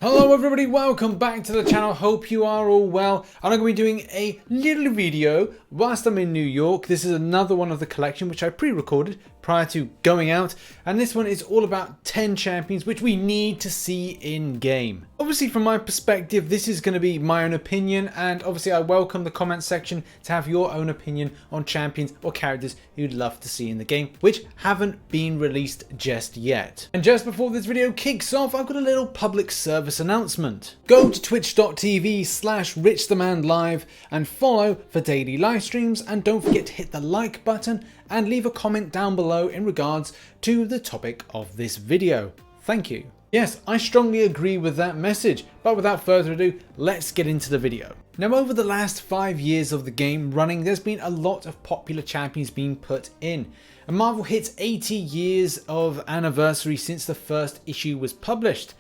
Hello everybody, welcome back to the channel. Hope you are all well. And I'm going to be doing a little video whilst I'm in New York. This is another one of the collection which I pre-recorded prior to going out, and this one is all about 10 champions which we need to see in game. Obviously from my perspective this is going to be my own opinion, and obviously I welcome the comment section to have your own opinion on champions or characters you'd love to see in the game which haven't been released just yet. And just before this video kicks off, I've got a little public service announcement. Go to twitch.tv/richthemanlive and follow for daily live streams, and don't forget to hit the like button and leave a comment down below in regards to the topic of this video. Thank you. Yes, I strongly agree with that message, but without further ado, let's get into the video. Now, over the last 5 years of the game running, there's been a lot of popular champions being put in. And Marvel hits 80 years of anniversary since the first issue was published.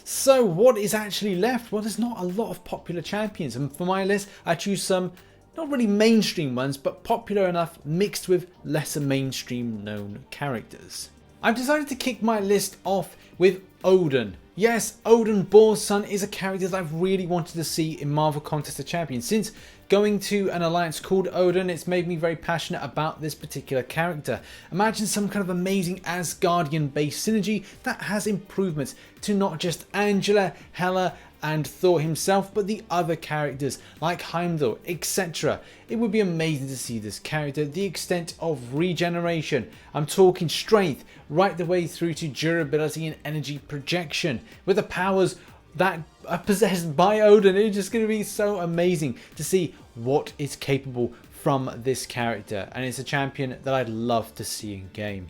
So what is actually left? Well, there's not a lot of popular champions, and for my list I choose some not really mainstream ones, but popular enough mixed with lesser mainstream known characters. I've decided to kick my list off with Odin. Yes, Odin, Bor's son, is a character that I've really wanted to see in Marvel Contest of Champions. Since going to an alliance called Odin, it's made me very passionate about this particular character. Imagine some kind of amazing Asgardian based synergy that has improvements to not just Angela, Hela and Thor himself, but the other characters like Heimdall, etc. It would be amazing to see this character, the extent of regeneration. I'm talking strength right the way through to durability and energy projection. With the powers that are possessed by Odin, it's just going to be so amazing to see what is capable from this character, and it's a champion that I'd love to see in game.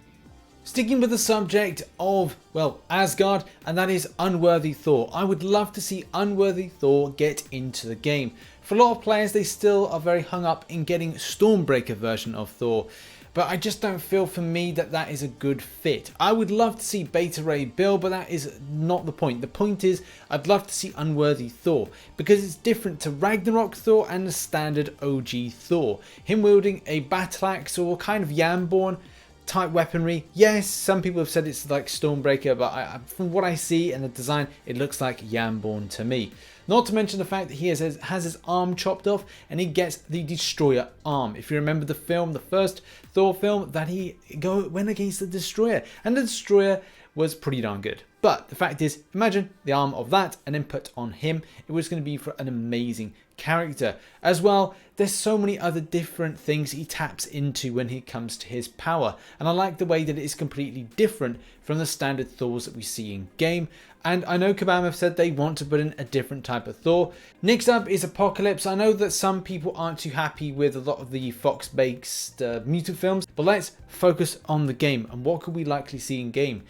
Sticking with the subject of, well, Asgard, and that is Unworthy Thor. I would love to see Unworthy Thor get into the game. For a lot of players, they still are very hung up in getting Stormbreaker version of Thor, but I just don't feel for me that that is a good fit. I would love to see Beta Ray Bill, but that is not the point. The point is I'd love to see Unworthy Thor because it's different to Ragnarok Thor and the standard OG Thor. Him wielding a battle axe or kind of Yamborn type weaponry. Yes, some people have said it's like Stormbreaker, but from what I see and the design, it looks like Yamborn to me. Not to mention the fact that he has his arm chopped off and he gets the Destroyer arm. If you remember the film, the first Thor film, that he went against the Destroyer, and the Destroyer was pretty darn good. But the fact is, imagine the arm of that and then put on him. It was going to be for an amazing character. As well, there's so many other different things he taps into when it comes to his power, and I like the way that it is completely different from the standard Thors that we see in game. And I know Kabam have said they want to put in a different type of Thor. Next up is Apocalypse. I know that some people aren't too happy with a lot of the Fox based mutant films, but let's focus on the game and what could we likely see in game.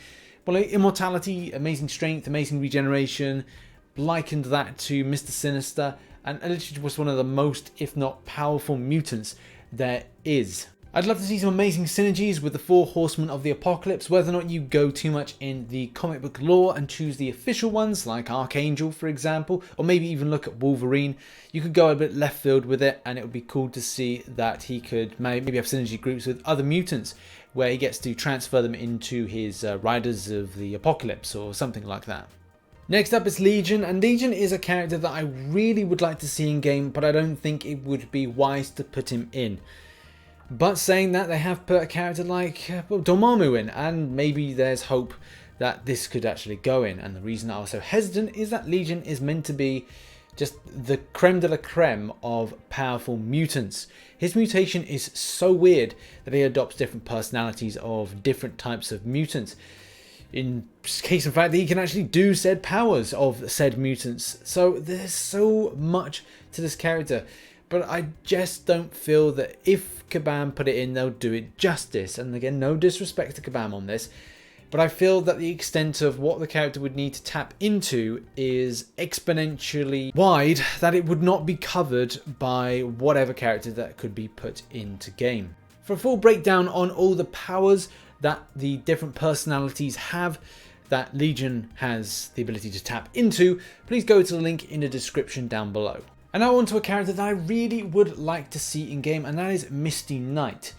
Well, immortality, amazing strength, amazing regeneration, likened that to Mr. Sinister, and literally was one of the most, if not powerful, mutants there is. I'd love to see some amazing synergies with the 4 Horsemen of the Apocalypse, whether or not you go too much in the comic book lore and choose the official ones like Archangel for example, or maybe even look at Wolverine. You could go a bit left field with it, and it would be cool to see that he could maybe have synergy groups with other mutants where he gets to transfer them into his Riders of the Apocalypse or something like that. Next up is Legion, and Legion is a character that I really would like to see in game, but I don't think it would be wise to put him in. But saying that, they have put a character like Dormammu in, and maybe there's hope that this could actually go in. And the reason I was so hesitant is that Legion is meant to be just the creme de la creme of powerful mutants. His mutation is so weird that he adopts different personalities of different types of mutants. In case of fact that he can actually do said powers of said mutants. So there's so much to this character. But I just don't feel that if Kabam put it in, they'll do it justice. And again, no disrespect to Kabam on this, but I feel that the extent of what the character would need to tap into is exponentially wide, that it would not be covered by whatever character that could be put into game. For a full breakdown on all the powers that the different personalities have that Legion has the ability to tap into, please go to the link in the description down below. And now on to a character that I really would like to see in game, and that is Misty Knight.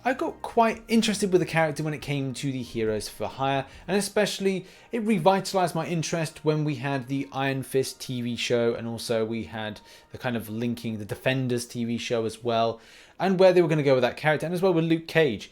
I got quite interested with the character when it came to the Heroes for Hire, and especially it revitalized my interest when we had the Iron Fist TV show, and also we had the kind of linking the Defenders TV show as well, and where they were going to go with that character, and as well with Luke Cage.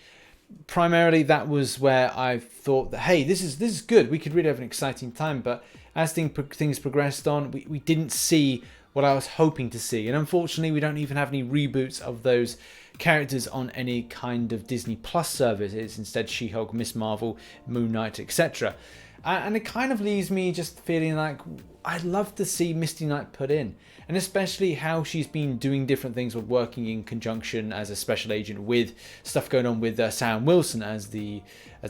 Primarily that was where I thought that, hey, this is good, we could really have an exciting time, but as things progressed on, we didn't see what I was hoping to see, and unfortunately we don't even have any reboots of those characters on any kind of Disney Plus service. It's instead She-Hulk, Miss Marvel, Moon Knight, etc. And it kind of leaves me just feeling like I'd love to see Misty Knight put in, and especially how she's been doing different things with working in conjunction as a special agent with stuff going on with Sam Wilson as the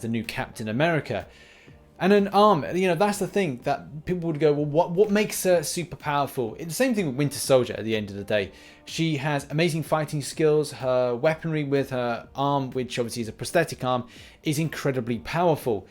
new Captain America. And an arm, you know, that's the thing that people would go, well, what makes her super powerful? It's the same thing with Winter Soldier at the end of the day. She has amazing fighting skills. Her weaponry with her arm, which obviously is a prosthetic arm, is incredibly powerful.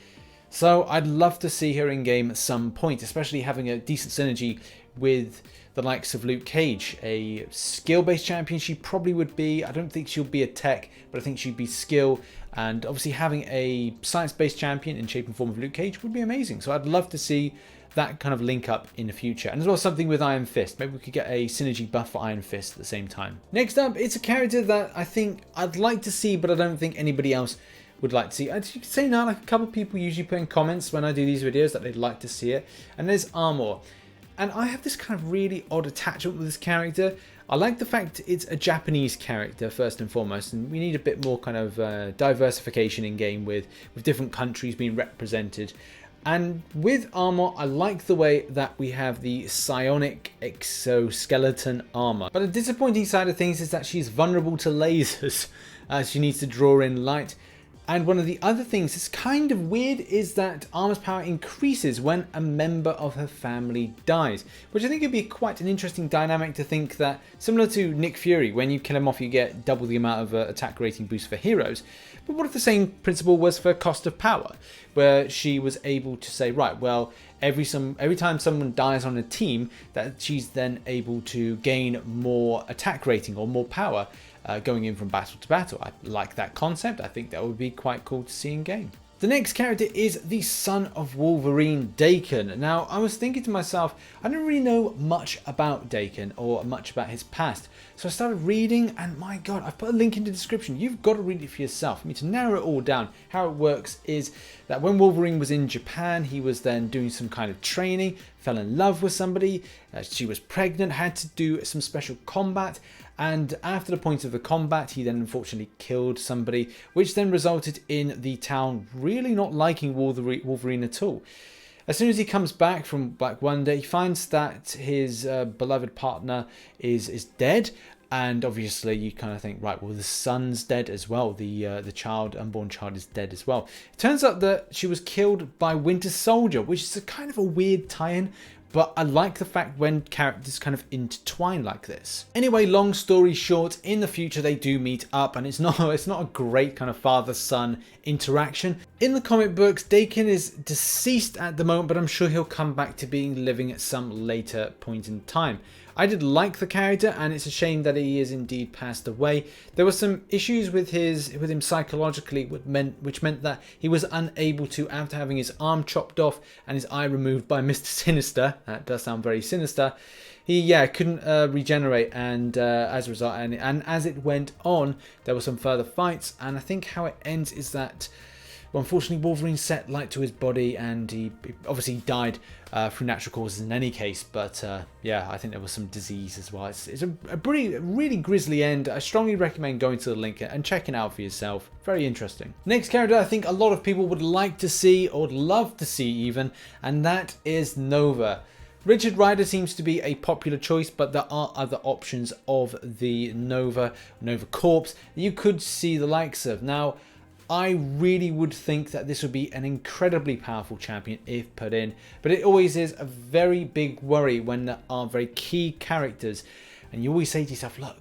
So I'd love to see her in game at some point, especially having a decent synergy with the likes of Luke Cage. A skill-based champion she probably would be. I don't think she'll be a tech, but I think she'd be skill. And obviously having a science-based champion in shape and form of Luke Cage would be amazing. So I'd love to see that kind of link up in the future. And as well something with Iron Fist. Maybe we could get a synergy buff for Iron Fist at the same time. Next up, it's a character that I think I'd like to see, but I don't think anybody else would like to see. As you can say now, like a couple of people usually put in comments when I do these videos that they'd like to see it. And there's Armor. And I have this kind of really odd attachment with this character. I like the fact it's a Japanese character first and foremost, and we need a bit more kind of diversification in game with different countries being represented. And with Armor, I like the way that we have the psionic exoskeleton armor. But the disappointing side of things is that she's vulnerable to lasers. She needs to draw in light. And one of the other things that's kind of weird is that Armor's power increases when a member of her family dies, which I think would be quite an interesting dynamic to think that, similar to Nick Fury, when you kill him off you get double the amount of attack rating boost for heroes. But what if the same principle was for Cost of Power, where she was able to say, right, well, every time someone dies on a team, that she's then able to gain more attack rating or more power going in from battle to battle. I like that concept. I think that would be quite cool to see in game. The next character is the son of Wolverine, Daken. Now, I was thinking to myself, I don't really know much about Daken or much about his past. So I started reading, and my God, I've put a link in the description. You've got to read it for yourself. I mean, to narrow it all down, how it works is that when Wolverine was in Japan, he was then doing some kind of training, fell in love with somebody, she was pregnant, had to do some special combat, and after the point of the combat, he then unfortunately killed somebody, which then resulted in the town really not liking Wolverine at all. As soon as he comes back from one day, he finds that his beloved partner is dead. And obviously you kind of think, right, well, the son's dead as well. The unborn child is dead as well. It turns out that she was killed by Winter Soldier, which is a kind of a weird tie-in. But I like the fact when characters kind of intertwine like this. Anyway, long story short, in the future they do meet up, and it's not a great kind of father-son interaction. In the comic books, Daken is deceased at the moment, but I'm sure he'll come back to being living at some later point in time. I did like the character, and it's a shame that he is indeed passed away. There were some issues with him psychologically, which meant that he was unable to, after having his arm chopped off and his eye removed by Mr. Sinister, that does sound very sinister, he couldn't regenerate, and as a result, and as it went on, there were some further fights, and I think how it ends is that, well, unfortunately, Wolverine set light to his body, and he obviously died through natural causes in any case. But yeah, I think there was some disease as well. It's a really grisly end. I strongly recommend going to the link and checking it out for yourself. Very interesting. Next character I think a lot of people would like to see, or would love to see even, and that is Nova. Richard Rider seems to be a popular choice, but there are other options of the Nova Corps that you could see the likes of. Now, I really would think that this would be an incredibly powerful champion if put in, but it always is a very big worry when there are very key characters, and you always say to yourself, look,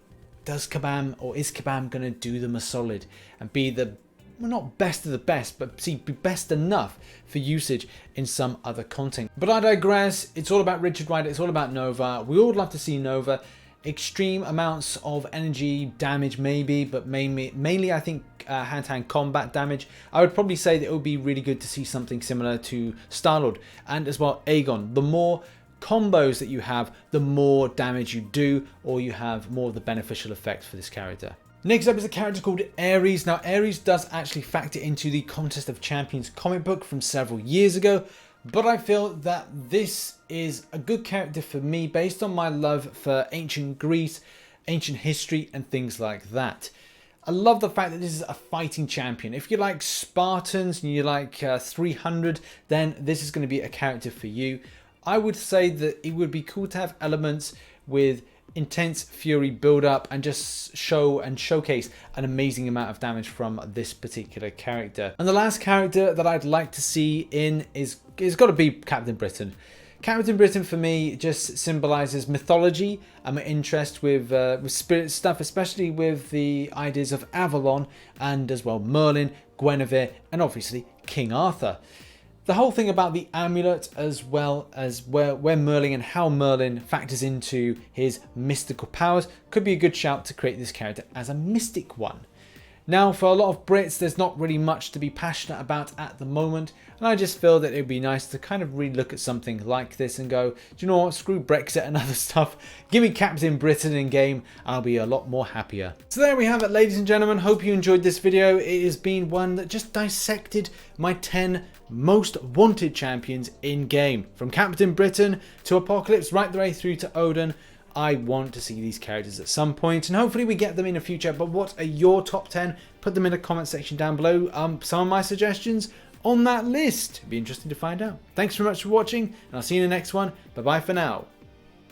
is Kabam going to do them a solid and be the, well, not best of the best, but be best enough for usage in some other content? But I digress. It's all about Richard Rider. It's all about Nova. We all love to see Nova. extreme amounts of energy damage maybe, but mainly I think hand-to-hand combat damage. I would probably say that it would be really good to see something similar to Star-Lord and as well Aegon. The more combos that you have, the more damage you do, or you have more of the beneficial effects for this character. Next up is a character called Ares. Now Ares does actually factor into the Contest of Champions comic book from several years ago, but I feel that this is a good character for me based on my love for ancient Greece, ancient history and things like that. I love the fact that this is a fighting champion. If you like Spartans and you like 300, then this is going to be a character for you. I would say that it would be cool to have elements with intense fury build up and just show and showcase an amazing amount of damage from this particular character. And the last character that I'd like to see in is got to be Captain Britain. Captain Britain for me just symbolizes mythology and my interest with spirit stuff, especially with the ideas of Avalon and as well Merlin, Guinevere and obviously King Arthur. The whole thing about the amulet, as well as where Merlin and how Merlin factors into his mystical powers, could be a good shout to create this character as a mystic one. Now, for a lot of Brits, there's not really much to be passionate about at the moment, and I just feel that it would be nice to kind of really look at something like this and go, do you know what, screw Brexit and other stuff, give me Captain Britain in game, and I'll be a lot more happier. So there we have it, ladies and gentlemen. Hope you enjoyed this video. It has been one that just dissected my 10 most wanted champions in game. From Captain Britain to Apocalypse, right the way through to Odin. I want to see these characters at some point, and hopefully we get them in the future. But what are your top 10? Put them in the comment section down below. Some of my suggestions on that list. It'd be interesting to find out. Thanks very much for watching, and I'll see you in the next one. Bye bye for now.